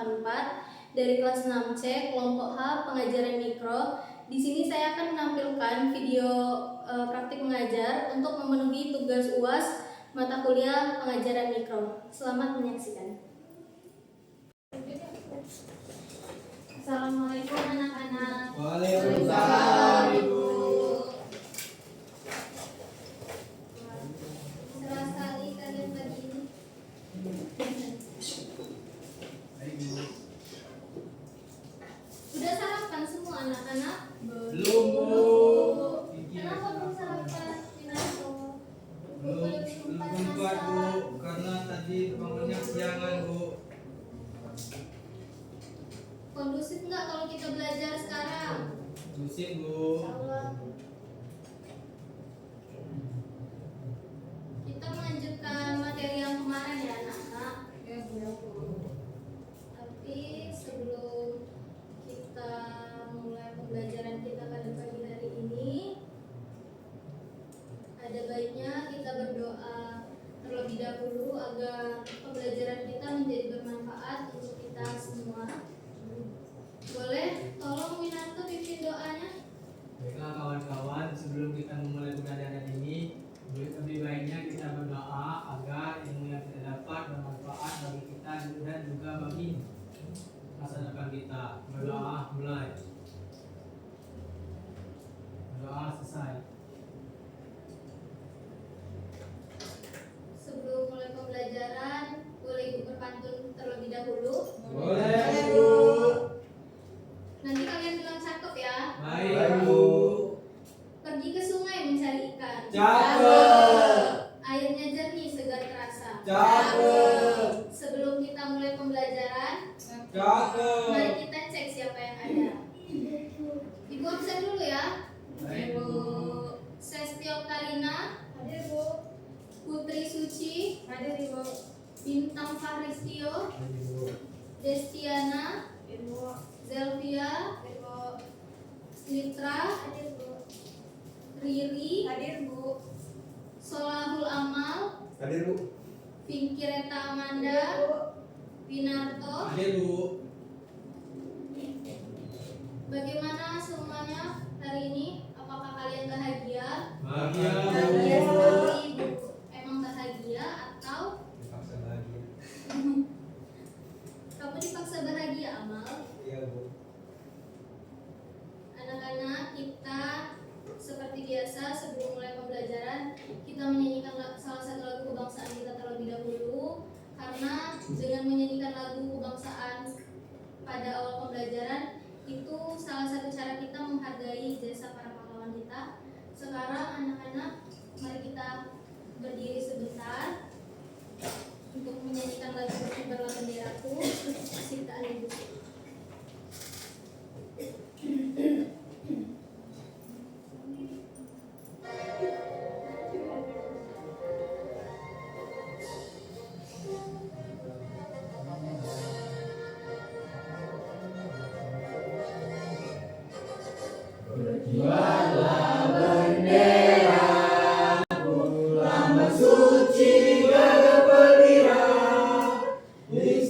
4 dari kelas 6C kelompok H pengajaran mikro. Di sini saya akan menampilkan video praktik mengajar untuk memenuhi tugas UAS mata kuliah pengajaran mikro. Selamat menyaksikan. Assalamualaikum anak-anak. Waalaikumsalam Ibu. Senang sekali kalian pagi ini. Udah sarapan semua anak-anak? Belum, Bu. Kenapa belum sarapan? Belum sempat, Bu, karena tadi bangunnya siangan, Bu. Kondusif nggak kalau kita belajar sekarang? Kondusif, Bu. Kita melanjutkan materi yang kemarin ya anak-anak. Tapi sebelum kita mulai pembelajaran kita pada pagi hari ini, ada baiknya kita berdoa terlebih dahulu agar pembelajaran kita menjadi bermanfaat untuk kita semua. Boleh tolong Winarto pimpin doanya? Baiklah kawan-kawan, sebelum kita memulai pembelajaran ini, lebih baiknya kita berdoa agar ilmu yang kita dapat bermanfaat bagi kita dan juga bagi masa depan kita. Berdoa mulai. Berdoa selesai. Sebelum mulai pembelajaran, boleh Ibu berpantun terlebih dahulu? Boleh, Bu. Nanti kalian bilang cakep ya. Baik, Bu. Pergi ke sungai mencari ikan. Cakep. Airnya jernih, segar terasa. Cakep. Sebelum kita mulai pembelajaran, Cakep. mari kita cek siapa yang ada. Ibu absen dulu ya. Baik, Ibu Bu. Sesti Oktarina, Hadir Bu. Putri Suci, Hadir Ibu. Bintang Fahristio, Baik, Bu. Destiana, Ibu. Zelvia, Ibu. Litra, Hadir Bu. Riri, Hadir Bu. Solahul Amal, Hadir, Bu. Vinkireta Amanda, Hadir Bu. Winarto. Hadir, Bu. Bagaimana semuanya hari ini? Apakah kalian bahagia? Bahagia, Bahagia Bu. sekali. Ibu emang bahagia atau Dipaksa bahagia. kamu dipaksa bahagia, Amal? Iya, Bu. Anak-anak, kita seperti biasa sebelum mulai pembelajaran kita menyanyikan salah satu lagu kebangsaan kita terlebih dahulu, karena dengan menyanyikan lagu kebangsaan pada awal pembelajaran itu salah satu cara kita menghargai jasa para pahlawan kita. Sekarang anak-anak, mari kita berdiri sebentar untuk menyanyikan lagu Berkibarlah Benderaku ciptaan Ibu. Berkibarlah benderaku, lambang suci gagah perwira di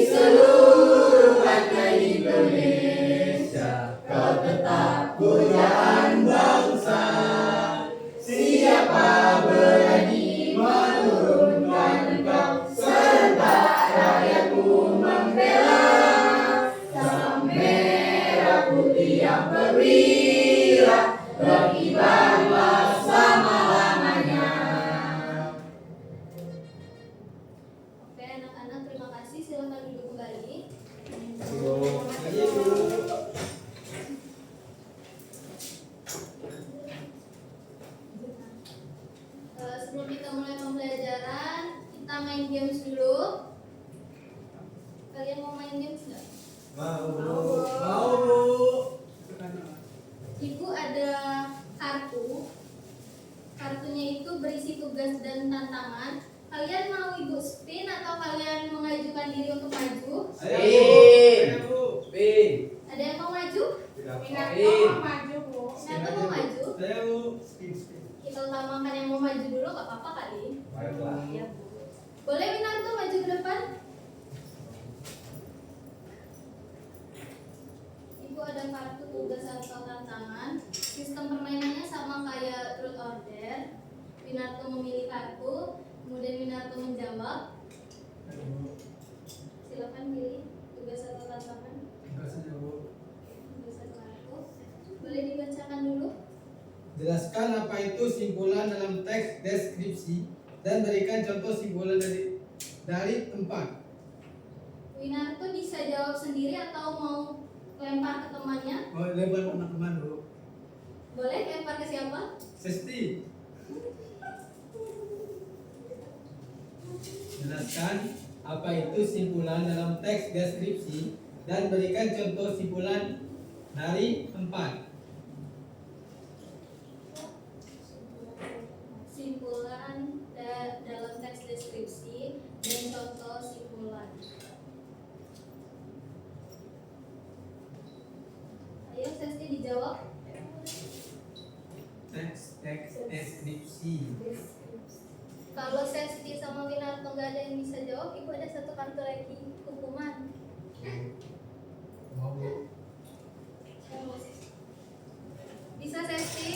seluruh rakyat Indonesia. Kau tetap pujaan bangsa. Siapa berani menurunkan engkau, serta rakyatku membela. Sang merah putih yang perwira, berkibarlah selama-lamanya. Oke anak-anak, terima kasih. Silakan duduk kembali. Sebelum kita mulai pembelajaran, kita main games dulu. Kalian mau main games nggak? Mau, Bu. Mau, Bu. Ibu ada kartu. Kartunya itu berisi tugas dan tantangan. Kalian mau Ibu spin atau kalian mengajukan diri untuk maju? Ayo, Bu. Spin. Ada yang mau maju? Winarto maju Bu. Siapa mau maju? Saya, Bu. Spin. Kita utamakan yang mau maju dulu, gak apa-apa kali. Baiklah. Iya Bu. Boleh Winarto maju ke depan? Ibu ada kartu tugas atau tantangan. Sistem permainannya sama kayak truth order. Winarto memilih kartu, kemudian Winarto menjawab. Silakan pilih tugas atau tantangan. Tugas saja Bu. Tugas atau kartu. Boleh dibacakan dulu. Jelaskan apa itu simpulan dalam teks deskripsi dan berikan contoh simpulan dari tempat. Winarto bisa jawab sendiri atau mau lempar ke temannya? Oh, lempar teman-teman Bu. Boleh lempar ke siapa? Sesti. Jelaskan apa itu simpulan dalam teks deskripsi dan berikan contoh simpulan dari tempat. Simpulan dalam teks deskripsi dan contoh simpulan. Ayo Sesti dijawab. Teks deskripsi. Kalau Sesti sama Winarto nggak ada yang bisa jawab, ibu ada satu kartu lagi hukuman. Mau Bu. Bisa Sesti?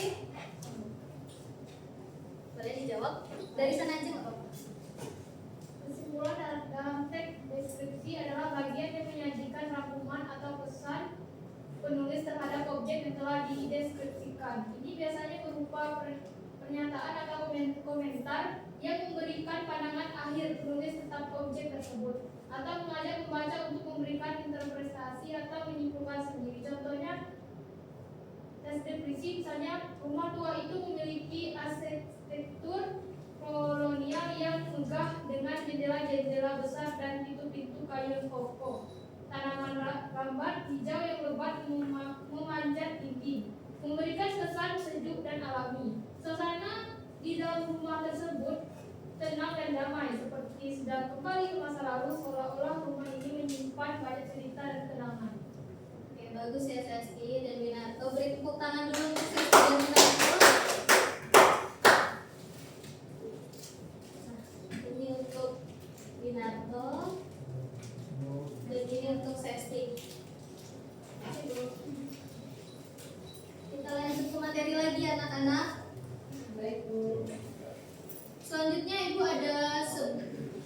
Boleh dijawab. Dari sana aja nggak apa-apa. Kesimpulan dalam teks deskripsi adalah bagian yang menyajikan rangkuman atau pesan penulis terhadap objek yang telah dideskripsikan. Ini biasanya berupa pernyataan atau komentar yang memberikan pandangan akhir penulis tentang objek tersebut atau mengajak pembaca untuk memberikan interpretasi atau menyimpulkan sendiri. Contohnya, teks deskripsi misalnya, rumah tua itu memiliki arsitektur kolonial yang megah dengan jendela-jendela besar dan pintu-pintu kayu kokoh. Tanaman rambat hijau yang lebat memanjat dinding, memberikan kesan sejuk dan alami. Suasana di dalam rumah tersebut tenang dan damai, seperti sedang kembali ke masa lalu, seolah-olah rumah ini menyimpan banyak cerita dan kenangan. Oke, bagus ya Sesti dan Winarto. Beri tepuk tangan dulu untuk Sesti dan Winarto. Nah, ini untuk Winarto dan ini untuk Sesti. Kita lanjut ke materi lagi anak-anak. Baik, Bu. Selanjutnya Ibu ada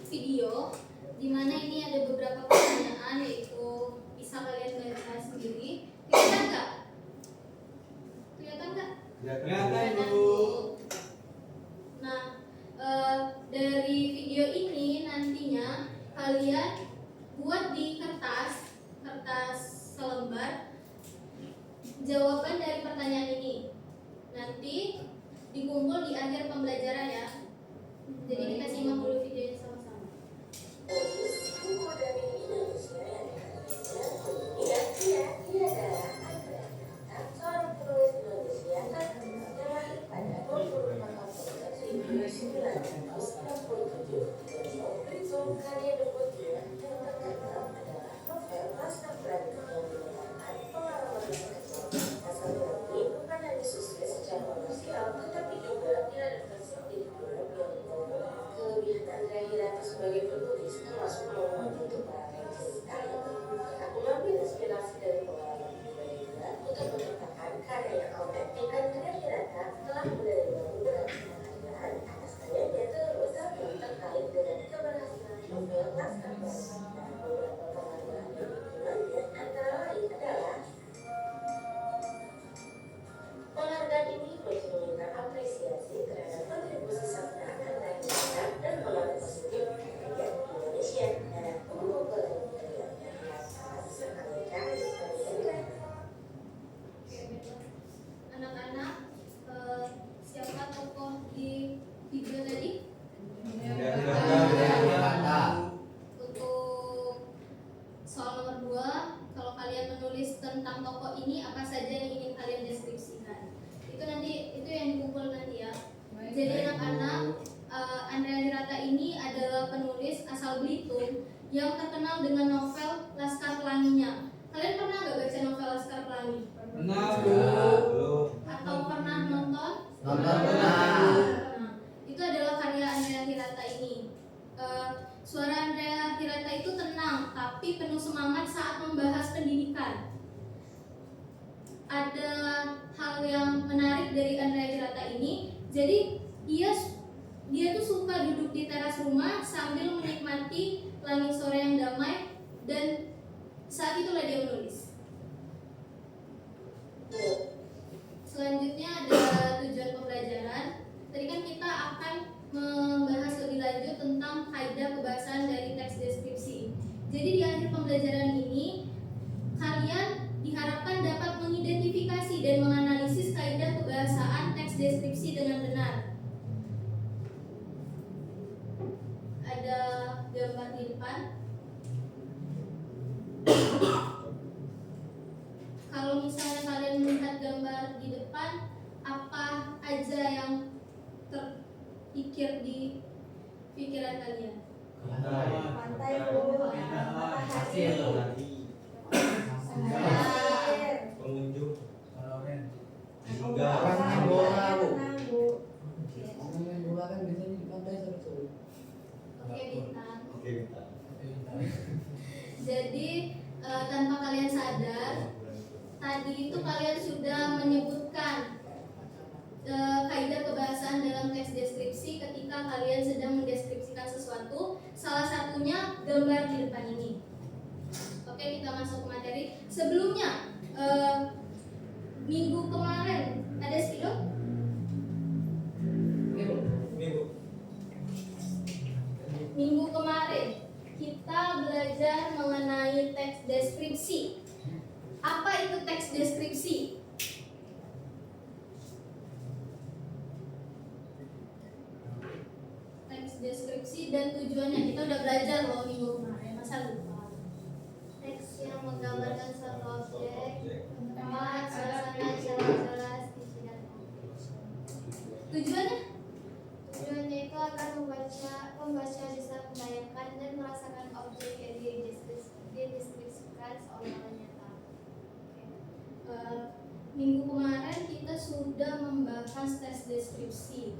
video di mana ini ada beberapa pertanyaan, yaitu bisa kalian baca sendiri. Kelihatan nggak? Kelihatan nggak? Kelihatan Bu. Nah, dari video ini nantinya kalian buat di kertas selembar jawaban dari pertanyaan ini. Nanti dikumpul di akhir pembelajaran ya. Jadi kita simak dulu videonya sama-sama. Buku dari Indonesia yang dia adalah Andrea, seorang penulis Indonesia yang lahir pada 24 Oktober 1997. Berikut karya debutnya yang terkenal adalah novel Laskar Pelangi yang menyatakan pengalaman sekecil. Naskah ini bukan hanya sukses secara komersial, tetapi juga diadaptasi menjadi film yang kelebihan Andrea Hirata sebagai penulis termasuk momen untuk para cerita. Aku mengambil inspirasi dari pengalaman pribadinya untuk menciptakan karya yang autentik. Andrea Hirata telah menerima beberapa penghargaan atas karyanya, terutama terkait dengan keberhasilan novel Laskar Pelangi. Dan beberapa penghargaan yang diterimanya antara lain adalah penghargaan ini mencerminkan apresiasi terhadap kontribusi sabda Andrea Hirata dan pengaruh positif media Indonesia dalam pengumpulan media Amerika Serikat. Anak-anak, siapa tokoh di video tadi? Untuk soal nomor 2, kalau kalian menulis tentang tokoh ini, apa saja yang ingin kalian deskripsikan? Itu yang dikumpul nanti ya. Jadi anak-anak, Andrea Hirata ini adalah penulis asal Belitung yang terkenal dengan novel Laskar Pelanginya. Kalian pernah nggak baca novel Laskar Pelangi? Pernah Bu. Atau pernah nonton? Nonton pernah. Nah, itu adalah karya Andrea Hirata ini. tapi penuh semangat saat membahas pendidikan. Ada hal yang menarik dari Andrea Hirata ini. Jadi dia tuh suka duduk di teras rumah sambil menikmati langit sore yang damai, dan saat itulah dia menulis. Selanjutnya ada tujuan pembelajaran. Tadi kan kita akan membahas lebih lanjut tentang kaidah kebahasaan dari teks deskripsi. Jadi di akhir pembelajaran ini kalian diharapkan dapat mengidentifikasi dan menganalisis kaidah kebahasaan teks deskripsi dengan benar. Ada gambar di depan. Kalau misalnya kalian melihat gambar di depan, apa aja yang terpikir di pikiran kalian? Pantai Bu, matahari, pengunjung Kaloren. meninggal. tenang Bu. Orang main bola kan biasanya di pantai sore-sore. Oke, Bintang. Oke, bentar. Jadi tanpa kalian sadar, tadi itu kalian sudah menyebutkan kaidah kebahasaan dalam teks deskripsi ketika kalian sedang mendeskripsikan sesuatu. Salah satunya gambar di depan ini. Oke, kita masuk ke materi. Sebelumnya, minggu kemarin ada spidol? Ini, Bu. Minggu kemarin kita belajar mengenai teks deskripsi. Apa itu teks deskripsi? Teks deskripsi dan tujuannya kita udah belajar loh minggu kemarin, masa lupa? Teks yang menggambarkan suatu objek, tempat, suasana, jelas-jelas, isi dan konteks. Tujuannya? Tujuannya itu agar pembaca bisa membayangkan dan merasakan objek yang dideskripsikan seolah-olah nyata. Minggu kemarin kita sudah membahas teks deskripsi.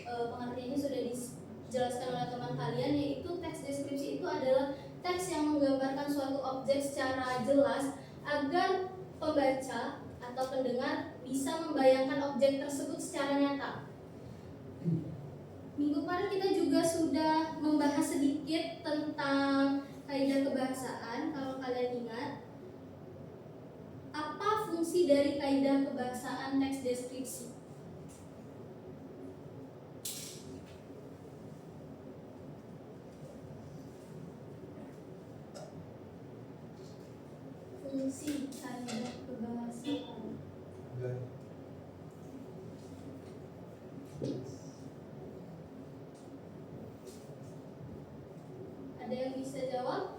Pengertiannya sudah dijelaskan oleh teman kalian, yaitu teks deskripsi itu adalah teks yang menggambarkan suatu objek secara jelas agar pembaca atau pendengar bisa membayangkan objek tersebut secara nyata. Minggu kemarin kita juga sudah membahas sedikit tentang kaidah kebahasaan. Kalau kalian ingat, apa fungsi dari kaidah kebahasaan teks deskripsi? Fungsi kaidah kebahasaan. Ada yang bisa jawab?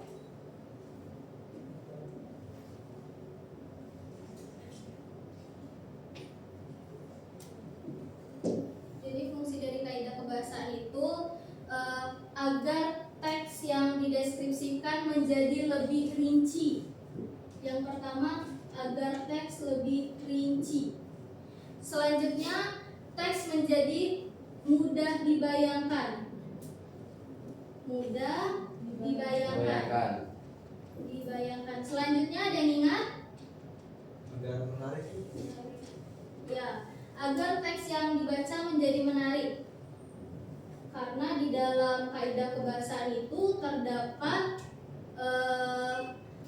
Jadi fungsi dari kaidah kebahasaan itu agar teks yang dideskripsikan menjadi lebih rinci. Yang pertama, agar teks lebih rinci. Selanjutnya, teks menjadi mudah dibayangkan. Mudah dibayangkan. Selanjutnya ada yang ingat? Agar menarik. Ya, agar teks yang dibaca menjadi menarik. Karena di dalam kaidah kebahasaan itu terdapat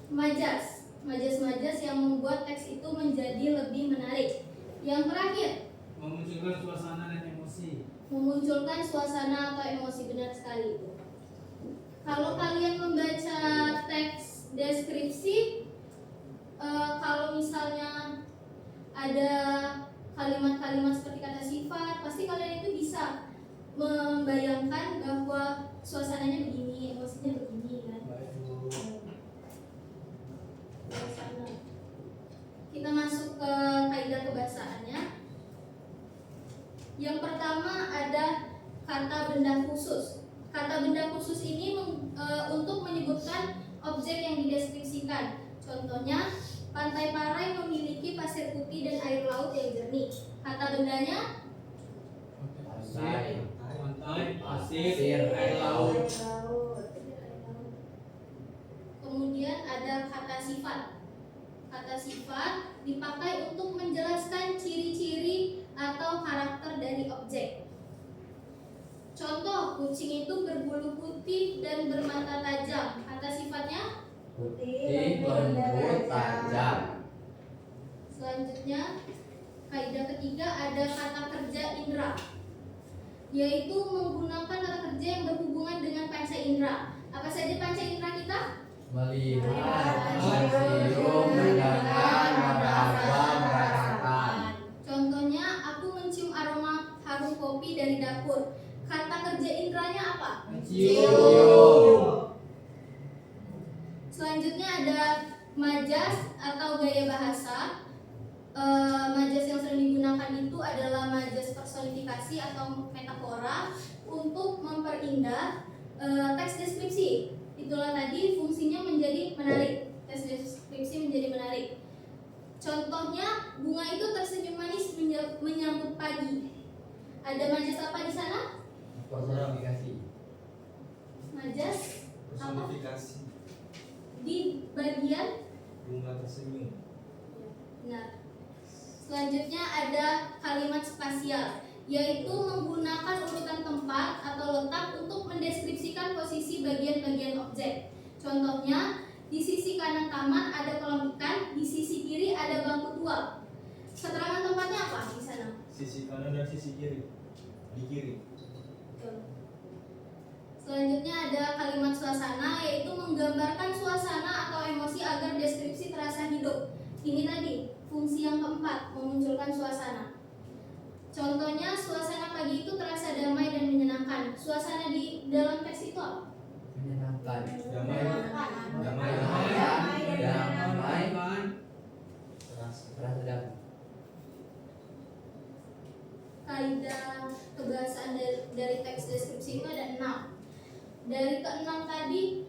majas yang membuat teks itu menjadi lebih menarik. Yang terakhir, Memunculkan suasana dan emosi. memunculkan suasana atau emosi, benar sekali itu. Kalau kalian membaca teks deskripsi, kalau misalnya ada kalimat-kalimat seperti kata sifat, pasti kalian itu bisa membayangkan bahwa suasananya begini, emosinya begini kan. Suasana. Kita masuk ke kaidah kebahasaannya. Yang pertama ada kata benda khusus. Kata benda khusus ini untuk menyebutkan objek yang dideskripsikan. Contohnya, Pantai Parai memiliki pasir putih dan air laut yang jernih. Kata bendanya Pantai, pasir, air laut. kemudian sifat. Kata sifat dipakai untuk menjelaskan ciri-ciri atau karakter dari objek. Contoh, kucing itu berbulu putih dan bermata tajam. Kata sifatnya. Putih, lembut, tajam. Selanjutnya, kaidah ketiga ada kata kerja indera, yaitu menggunakan kata kerja yang berhubungan dengan panca indera. Apa saja panca indera kita? Melihat, mencium, mendengar, meraba, merasakan. Contohnya, aku mencium aroma harum kopi dari dapur. Kata kerja inderanya apa? Mencium. Selanjutnya ada majas atau gaya bahasa. Majas yang sering digunakan itu adalah majas personifikasi atau metafora untuk memperindah teks deskripsi. Itulah tadi fungsinya menjadi menarik. Teks deskripsi menjadi menarik. Contohnya, bunga itu tersenyum manis menyambut pagi. Ada majas apa di sana? Personifikasi. Majas Personifikasi. di bagian. Bunga tersenyum. Benar. Selanjutnya ada kalimat spasial, yaitu menggunakan urutan tempat atau letak untuk mendeskripsikan posisi bagian-bagian objek. Contohnya, di sisi kanan taman ada kolam ikan, di sisi kiri ada bangku tua. Keterangan tempatnya apa di sana? Sisi kanan dan sisi kiri. Di kiri. Betul. Selanjutnya ada kalimat suasana, yaitu menggambarkan suasana atau emosi agar deskripsi terasa hidup. Ini tadi fungsi yang keempat, memunculkan suasana. Contohnya, suasana pagi itu terasa damai dan menyenangkan. Suasana di dalam teks itu apa? Menyenangkan. Damai. Damai. Damai. Terasa. Terasa damai. Kaidah kebahasaan dari teks deskripsi itu ada 6. Dari ke-6 tadi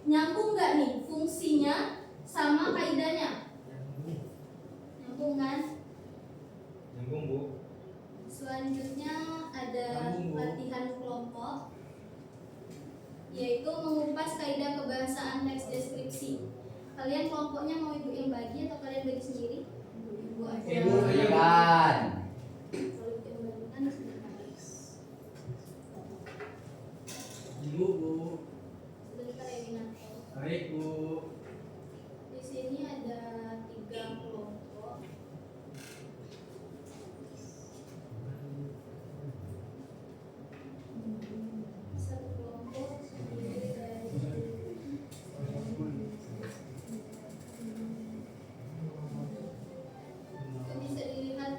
nyambung nggak nih fungsinya sama kaidahnya? Nyambung kan? Nyambung, Bu. Selanjutnya ada Nyambung, Bu. latihan kelompok, yaitu mengupas kaidah kebahasaan teks deskripsi. Kalian kelompoknya mau ibu yang bagi atau kalian bagi sendiri? Ibu aja. Ibu. Berikan. Kalau ibu yang bagikan sebentar. Ibu, Bu. Sebentar ya Winarto. Baik, Bu. Di sini ada 3 kelompok. Satu kelompok terdiri dari itu bisa dilihat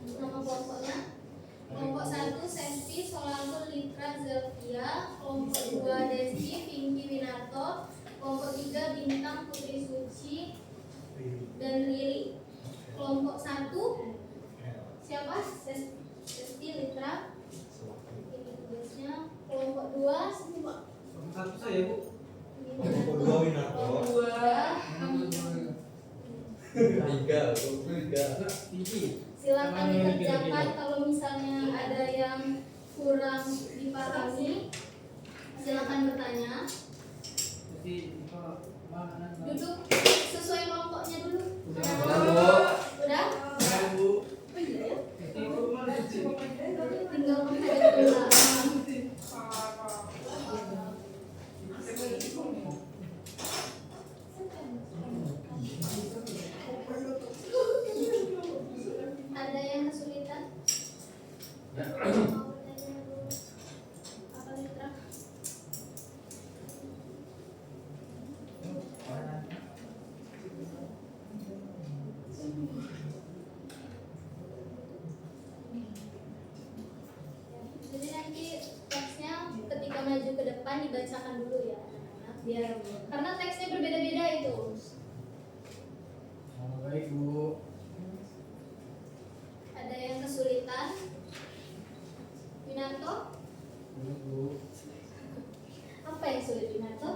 nama kelompoknya. Kelompok 1 Senpi Solanto Litra Zelvia, kelompok 2 Desi Pinky Winarto, kelompok 3 Bintang Putri Suci dan Riri. Kelompok 1 siapa? Desi Litra. Ini tugasnya. Kelompok 2 semua. Satu saya, Bu. Kelompok 2 Winarto. Kelompok 2 Tiga. Tinggi. silakan dikerjakan. Kalau misalnya ada yang kurang dipahami, silakan bertanya. Jadi, mana? Duduk sesuai kelompoknya dulu. Udah, Bu. Udah? Ya, Bu. Oh iya ya. Jadi, Bu, mana sih? Tinggal menghadap ke belakang. Ada yang kesulitan? Mau bertanya dulu. Apa Litra? Jadi nanti teksnya ketika maju ke depan dibacakan dulu ya anak-anak, biar karena teksnya berbeda-beda itu. Baik, Bu. Ada yang kesulitan? Winarto? Baik, Bu. Apa yang sulit Winarto?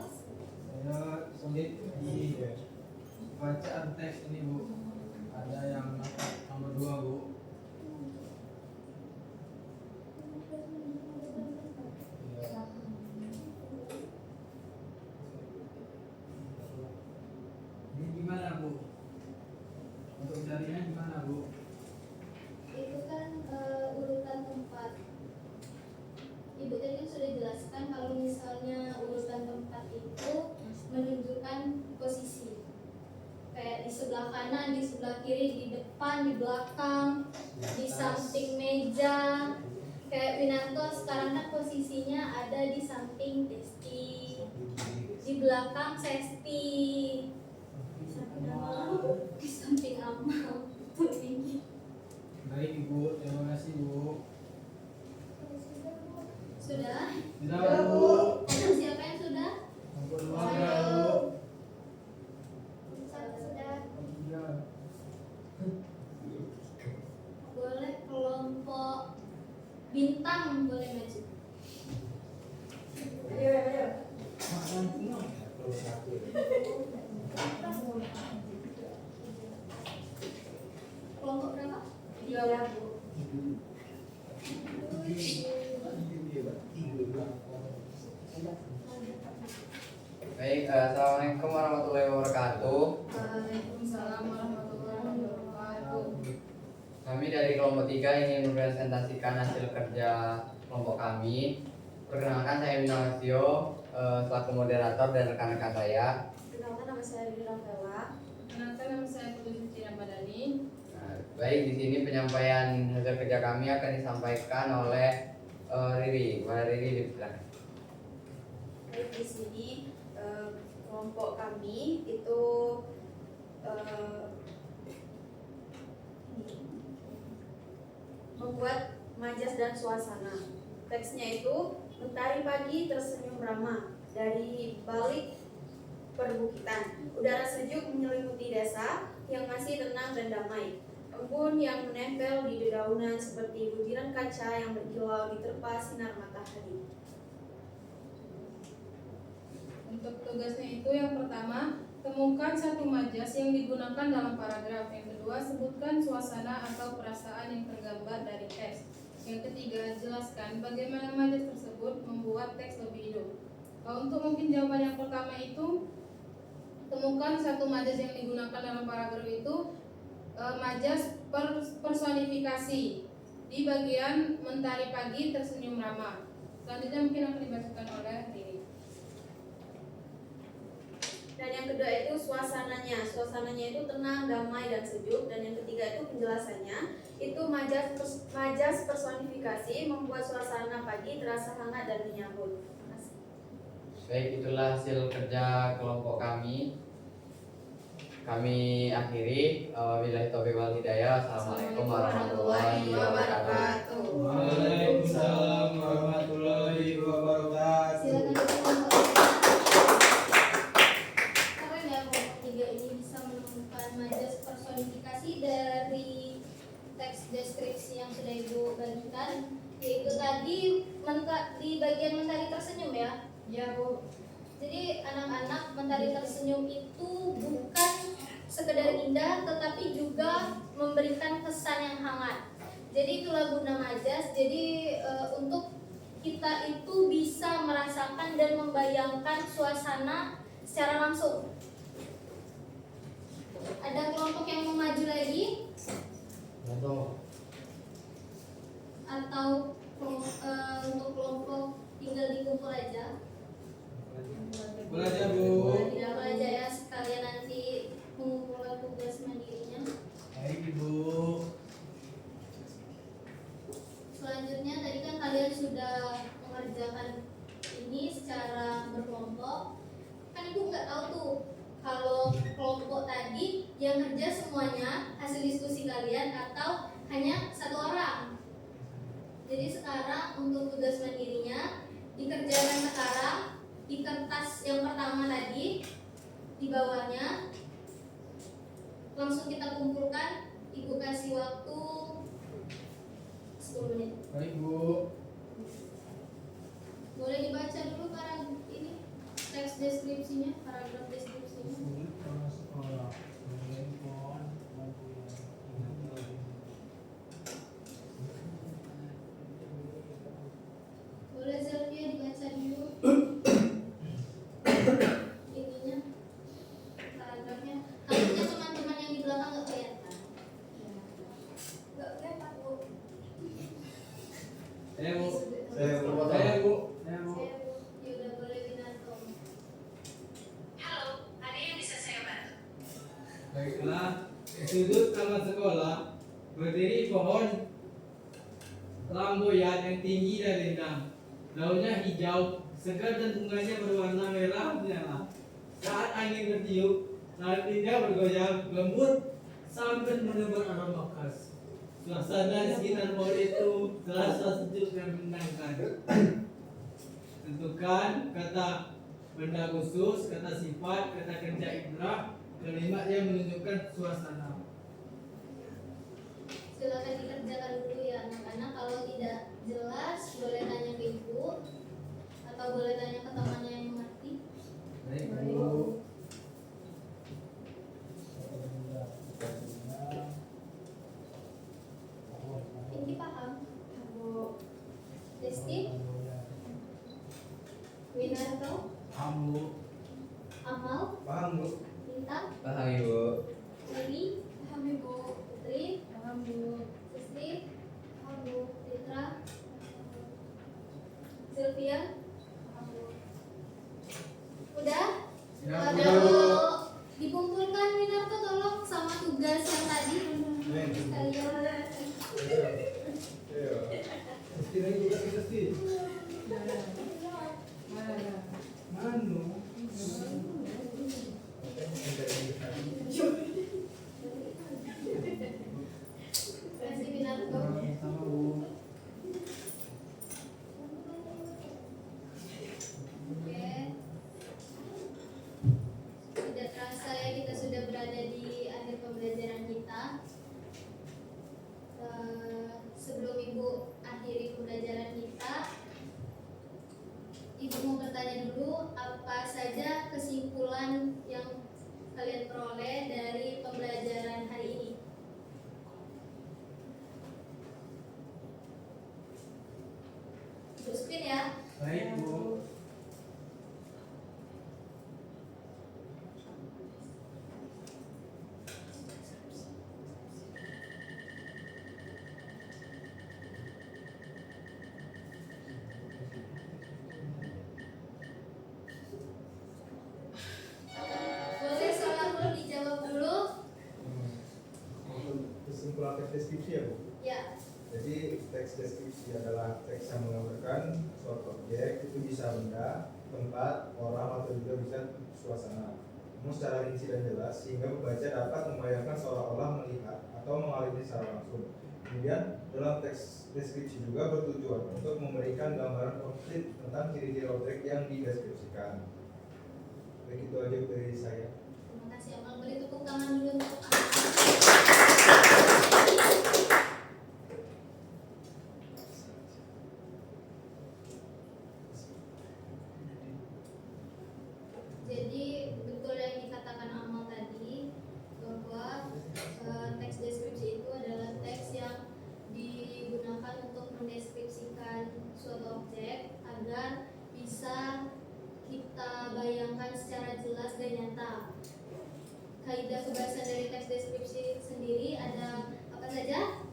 Saya sulit di bacaan teks ini, Bu. Ada yang nomor 2, Bu. Ya. jelaskan kalau misalnya urutan tempat itu menunjukkan posisi. Kayak di sebelah kanan, di sebelah kiri, di depan, di belakang, di samping meja. Kayak Winanto sekarang kan posisinya ada di samping Desti, di belakang Sesti, di samping Amal. Baik Ibu, terima kasih Bu. Sudah? Sudah Bu. Siapa yang sudah? Yang kedua Bu. Sudah. Boleh kelompok bintang boleh maju. Kelompok berapa? 3. Baik, assalamualaikum warahmatullahi wabarakatuh. Waalaikumsalam warahmatullahi wabarakatuh. Kami dari kelompok 3 ingin mempresentasikan hasil kerja kelompok kami. Perkenalkan, saya Bintang Lasio selaku moderator dan rekan-rekan saya. Kenalkan, nama saya Riri Rafaela. Kenalkan, nama saya Putri Suci Ramadhani. Nah, baik, di sini penyampaian hasil kerja kami akan disampaikan oleh Riri. Boleh Riri dipersilakan. Baik, di sini kelompok kami itu membuat majas dan suasana. Teksnya itu mentari pagi tersenyum ramah dari balik perbukitan. Udara sejuk menyelimuti desa yang masih tenang dan damai. Embun yang menempel di dedaunan seperti butiran kaca yang berkilau diterpa sinar matahari. Untuk tugasnya itu yang pertama, temukan satu majas yang digunakan dalam paragraf. Yang kedua, sebutkan suasana atau perasaan yang tergambar dari teks. Yang ketiga, jelaskan bagaimana majas tersebut membuat teks lebih hidup. Untuk mungkin jawaban yang pertama itu, temukan satu majas yang digunakan dalam paragraf itu, majas personifikasi di bagian mentari pagi tersenyum ramah. Selanjutnya mungkin akan dibacakan oleh Riri. Dan yang kedua itu suasananya. Suasananya itu tenang, damai, dan sejuk. Dan yang ketiga itu penjelasannya. Itu majas personifikasi membuat suasana pagi terasa hangat dan menyambut. Terima kasih. Baik, itulah hasil kerja kelompok kami. Kami akhiri. Wabillahi taufiq wal hidayah. Assalamualaikum warahmatullahi wabarakatuh. Waalaikumsalam warahmatullahi wabarakatuh. Silakan kelompok 3. Keren ya kelompok 3 ini bisa menemukan majas personifikasi dari teks deskripsi yang sudah Ibu bagikan, yaitu tadi di bagian mentari tersenyum ya. Ya Bu. Jadi anak-anak mentari tersenyum itu bukan sekedar indah tetapi juga memberikan kesan yang hangat. Jadi itulah guna majas. Jadi untuk kita itu bisa merasakan dan membayangkan suasana secara langsung. Ada kelompok yang mau maju lagi atau untuk kelompok tinggal dikumpul aja? Boleh ya Bu. Tidak aja ya, sekalian nanti mengumpulkan tugas mandirinya. Baik Ibu. Selanjutnya tadi kan kalian sudah mengerjakan ini secara berkelompok. Kan Ibu nggak tahu tuh kalau kelompok tadi yang kerja semuanya hasil diskusi kalian atau hanya satu orang. Jadi sekarang untuk tugas mandirinya dikerjakan sekarang di kertas yang pertama tadi, di bawahnya langsung kita kumpulkan. Ibu kasih waktu 10 menit. Baik Bu. Boleh dibaca dulu ini teks deskripsinya, paragraf deskripsinya. Sulit karena sekolah. Handphone, lampu yang Boleh Zelvia dibaca dulu ininya, paragrafnya. Harusnya teman-teman yang di belakang nggak kelihatan. Nggak kelihatan Bu. Saya Bu. Saya berpotong. Saya Bu. Saya Bu. Saya Bu. tinggi dan rindang. Daunnya hijau, segar dan bunganya berwarna merah menyala. Saat angin bertiup, rantingnya bergoyang lembut sambil menebar aroma khas. Suasana di sekitar pohon itu terasa sejuk dan menenangkan. Tentukan kata benda khusus, kata sifat, kata kerja indra, kalimat yang menunjukkan suasana. Silakan dikerjakan dulu ya anak-anak. Kalau tidak jelas boleh tanya ke ibu atau boleh tanya ke temannya yang mengerti. Baik, Bu. Ini paham? Bu Desti, Winarto, Kamu Amal, Paham Bu? Lintang, Paham Ibu. Lili, paham ibu. Putri, paham bu. Sisti, paham bu. Citra, Sylvia, paham bu. Udah? siap, Bu. Kalau dikumpulkan Winarto tolong sama tugas yang tadi sekalian. Pasti lagi buka kita sih. Manu. Kasih Winarto. Sama, Bu. Oke. Tidak terasa ya kita sudah berada di akhir pembelajaran kita. Sebelum Ibu akhiri pembelajaran kita, Ibu mau bertanya dulu apa saja kesimpulan yang kalian peroleh dari pembelajaran hari ini. Teruskan ya. Baik, Bu. Boleh soal dulu dijawab dulu. Kesimpulan teks deskripsi ya Bu? Ya. Jadi teks deskripsi adalah teks yang menggambarkan suatu objek, itu bisa benda, tempat, orang, atau juga bisa suasana. Namun secara rinci dan jelas sehingga pembaca dapat membayangkan seolah-olah melihat atau mengalami secara langsung. Kemudian dalam teks deskripsi juga bertujuan untuk memberikan gambaran konkret tentang ciri-ciri objek yang dideskripsikan. Begitu aja dari saya. Terima kasih Amal. Beri tepuk tangan dulu untuk Amal. Jadi betul yang dikatakan Amal tadi bahwa teks deskripsi itu adalah teks yang digunakan untuk mendeskripsikan suatu objek agar bisa kita bayangkan secara jelas dan nyata. Kaidah kebahasan dari teks deskripsi sendiri ada apa saja?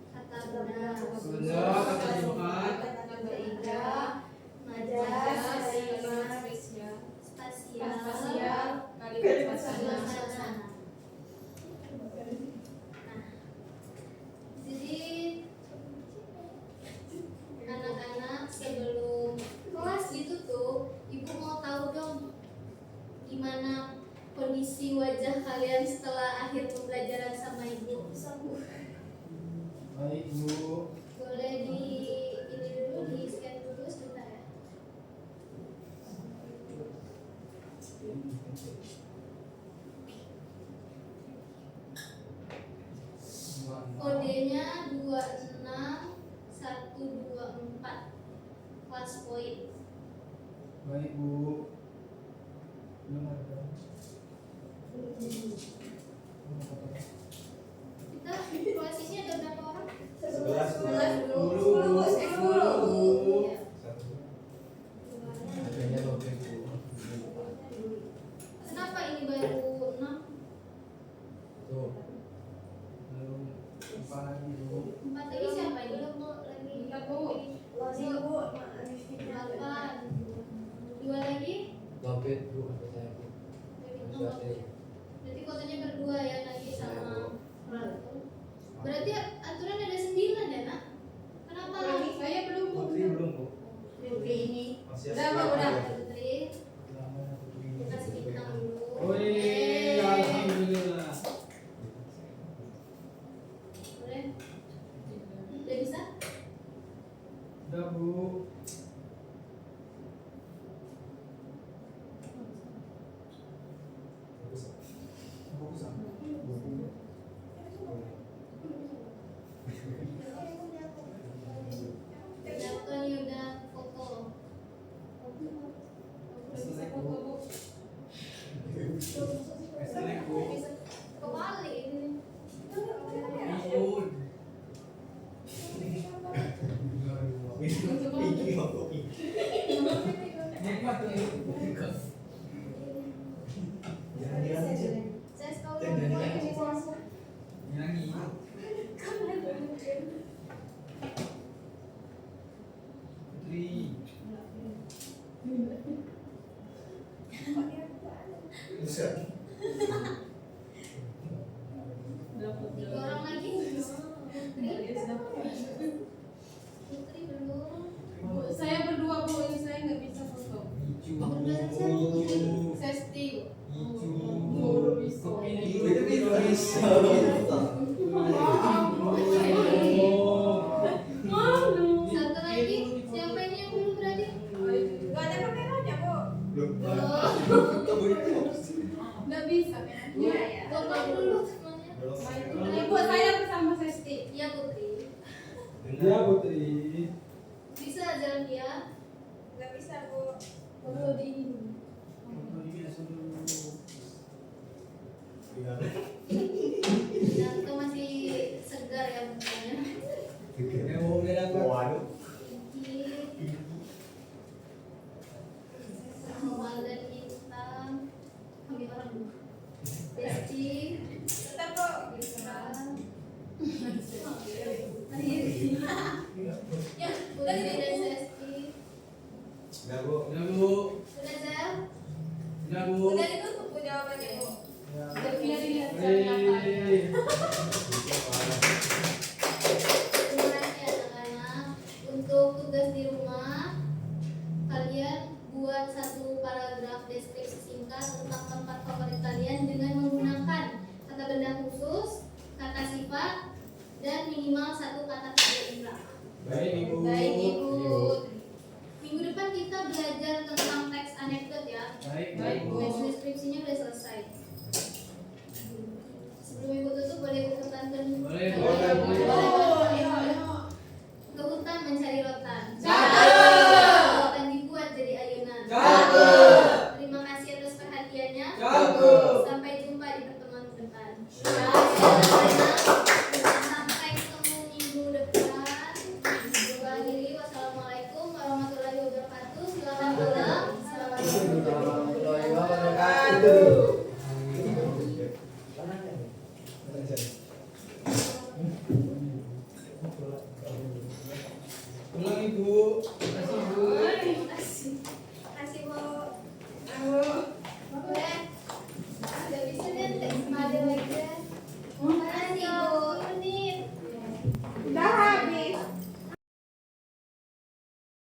Kata benda, Benda, kata sifat, kata indra, nada, spasial, kalimat sama suasana. Nah, jadi anak-anak sebelum kelas ditutup, ibu mau tahu dong gimana kondisi wajah kalian setelah akhir pembelajaran sama ibu. baik, Bu. Boleh di ini dulu, di scan dulu sebentar ya. Kodenya 26124 kelas poin. Baik, Bu. Belum ada. Kita kelas ini ada berapa orang? 11 10. Ya. Adanya objek Bu. Kenapa ini baru 6? Tuh. Belum. Apa lagi, Bu? 4 lagi siapa ini? Lagi 8. 2 lagi? Lopit Bu kata saya Bu. Berarti kotanya berdua ya lagi sama Ratu. Berarti aturan ada 9 ya nak? Kenapa? Saya belum Bu. Jatuh nih udah foto. Selek Bu. Kebalik ini. Ikut. Nikmat tuh. Saya tahu ini masuk. Nyanyi. Putri. Tiga orang lagi. Putri belum. Saya berdua Bu, ini saya nggak bisa foto. Saya still. Satu lagi. Siapa ini yang belum berani? Nggak ada kameranya Bu. Oh, Nggak bisa kameranya ya. tolong dulu semuanya. Ibu saya bersama saya still. Iya Putri. Ya Putri. Bisa jalan dia. Nggak bisa Bu. Foto di ini. Jantung masih segar ya mukanya. Ya Bu, udah dapat. Mal dan hitam. Kami orang dulu. Besti. Tetap kok. Ya, udah tidak Sesti. Udah Bu. Udah Bu. Sudah Zel. Udah Bu. Udah ditutup Bu jawabannya Bu. Ya. Udah dilihat secara nyata. Terima kasih anak-anak. Untuk tugas di rumah, kalian buat satu paragraf deskripsi singkat tentang tempat favorit kalian dengan menggunakan kata benda khusus, kata sifat, dan minimal satu kata kerja Indra. Baik Ibu. Baik Ibu. Minggu depan kita belajar tentang teks anekdot ya. Baik Bu. Teks deskripsinya udah selesai. Sebelum Ibu tutup boleh Ibu hutan Boleh, Bu. ke hutan mencari rotan. Cakep. Rotan dibuat jadi ayunan. Cakep. Terima kasih atas perhatiannya. Cakep. Sampai jumpa di pertemuan depan. Cakep. Sampai ketemu minggu depan. Akhiri, wassalamualaikum warahmatullahi wabarakatuh. Silakan pulang. Assalamualaikum. Warahmatullahi wabarakatuh. Pulang Ibu. Terima kasih Bu. Terima kasih.